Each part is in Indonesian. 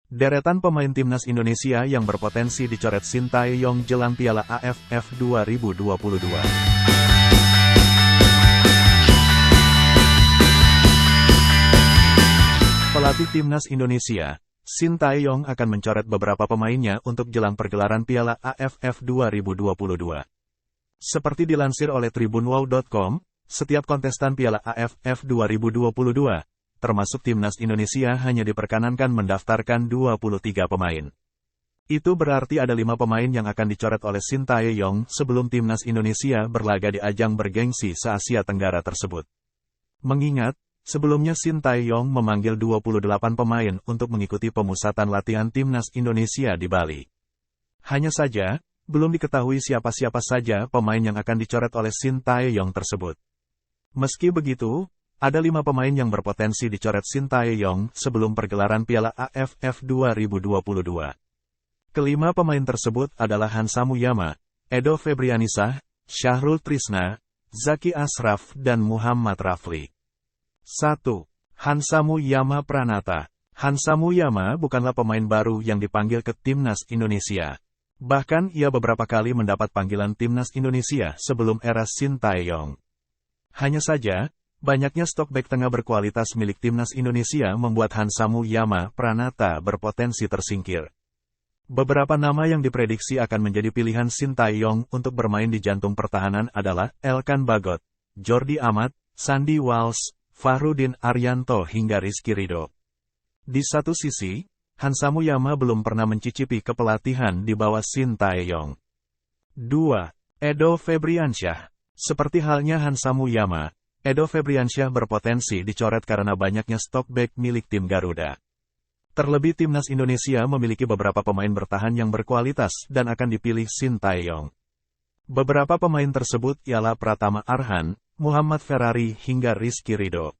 Deretan pemain timnas Indonesia yang berpotensi dicoret Sintayong jelang Piala AFF 2022. Pelatih timnas Indonesia, Sintayong akan mencoret beberapa pemainnya untuk jelang pergelaran Piala AFF 2022. Seperti dilansir oleh tribunwow.com, setiap kontestan Piala AFF 2022, termasuk timnas Indonesia hanya diperkenankan mendaftarkan 23 pemain. Itu berarti ada 5 pemain yang akan dicoret oleh Sintayong sebelum timnas Indonesia berlaga di ajang bergengsi se-Asia Tenggara tersebut. Mengingat, sebelumnya Sintayong memanggil 28 pemain untuk mengikuti pemusatan latihan timnas Indonesia di Bali. Hanya saja, belum diketahui siapa-siapa saja pemain yang akan dicoret oleh Sintayong tersebut. Meski begitu, ada 5 pemain yang berpotensi dicoret Sintayong sebelum pergelaran Piala AFF 2022. Kelima pemain tersebut adalah Hansa Muyama, Edo Febriansah, Syahrul Trisna, Zaki Ashraf dan Muhammad Rafli. 1. Hansa Muyama Pranata. Hansa Muyama bukanlah pemain baru yang dipanggil ke timnas Indonesia. Bahkan ia beberapa kali mendapat panggilan timnas Indonesia sebelum era Sintayong. Hanya saja, banyaknya stok bek tengah berkualitas milik timnas Indonesia membuat Hansa Muyama Pranata berpotensi tersingkir. Beberapa nama yang diprediksi akan menjadi pilihan Sintayong untuk bermain di jantung pertahanan adalah Elkan Bagot, Jordi Amat, Sandy Walsh, Fahrudin Arianto hingga Rizky Ridho. Di satu sisi, Hansa Muyama belum pernah mencicipi kepelatihan di bawah Sintayong. 2. Edo Febriansah. Seperti halnya Hansa Muyama, Edo Febriansah berpotensi dicoret karena banyaknya stok bek milik tim Garuda. Terlebih timnas Indonesia memiliki beberapa pemain bertahan yang berkualitas dan akan dipilih Sintayong. Beberapa pemain tersebut ialah Pratama Arhan, Muhammad Ferrari hingga Rizky Ridho.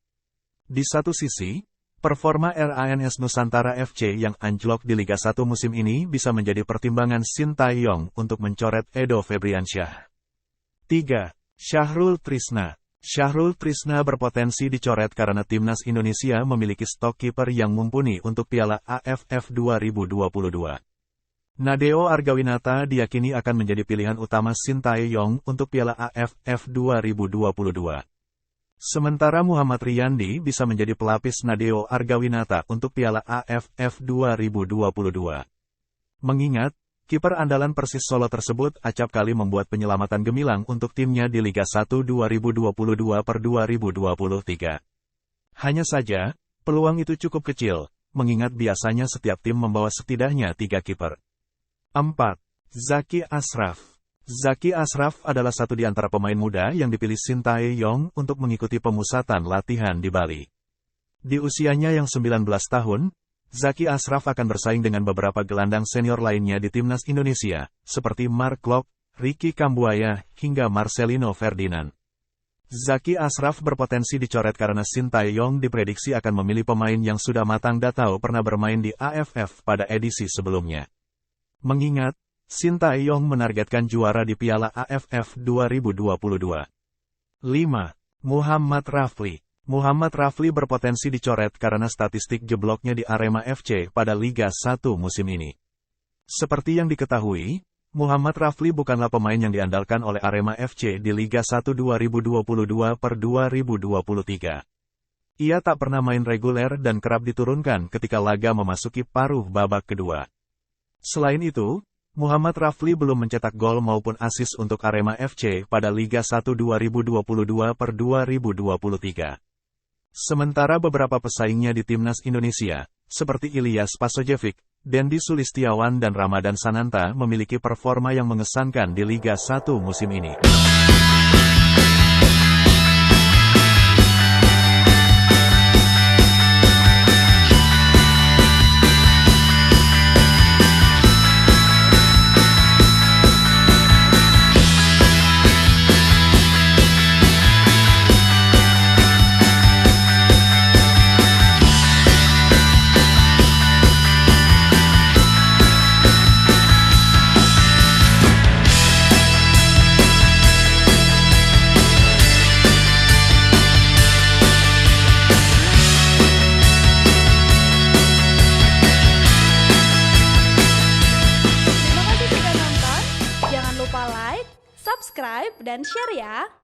Di satu sisi, performa RANS Nusantara FC yang anjlok di Liga 1 musim ini bisa menjadi pertimbangan Sintayong untuk mencoret Edo Febriansah. 3. Syahrul Trisna. Syahrul Trisna berpotensi dicoret karena timnas Indonesia memiliki stok kiper yang mumpuni untuk Piala AFF 2022. Nadeo Argawinata diyakini akan menjadi pilihan utama Sintayong untuk Piala AFF 2022. Sementara Muhammad Riyandi bisa menjadi pelapis Nadeo Argawinata untuk Piala AFF 2022. Mengingat, kiper andalan Persis Solo tersebut acap kali membuat penyelamatan gemilang untuk timnya di Liga 1 2022/2023. Hanya saja, peluang itu cukup kecil, mengingat biasanya setiap tim membawa setidaknya 3 kiper. 4. Zaki Ashraf. Zaki Ashraf adalah satu di antara pemain muda yang dipilih Sintayong untuk mengikuti pemusatan latihan di Bali. Di usianya yang 19 tahun, Zaki Ashraf akan bersaing dengan beberapa gelandang senior lainnya di timnas Indonesia, seperti Mark Klok, Ricky Kambuaya, hingga Marcelino Ferdinand. Zaki Ashraf berpotensi dicoret karena Sintayong diprediksi akan memilih pemain yang sudah matang atau pernah bermain di AFF pada edisi sebelumnya. Mengingat, Sintayong menargetkan juara di Piala AFF 2022. 5. Muhammad Rafli. Muhammad Rafli berpotensi dicoret karena statistik jebloknya di Arema FC pada Liga 1 musim ini. Seperti yang diketahui, Muhammad Rafli bukanlah pemain yang diandalkan oleh Arema FC di Liga 1 2022/2023. Ia tak pernah main reguler dan kerap diturunkan ketika laga memasuki paruh babak kedua. Selain itu, Muhammad Rafli belum mencetak gol maupun assist untuk Arema FC pada Liga 1 2022/2023. Sementara beberapa pesaingnya di timnas Indonesia, seperti Ilyas Pasojevic, Dendi Sulistiawan dan Ramadan Sananta memiliki performa yang mengesankan di Liga 1 musim ini. subscribe dan share ya.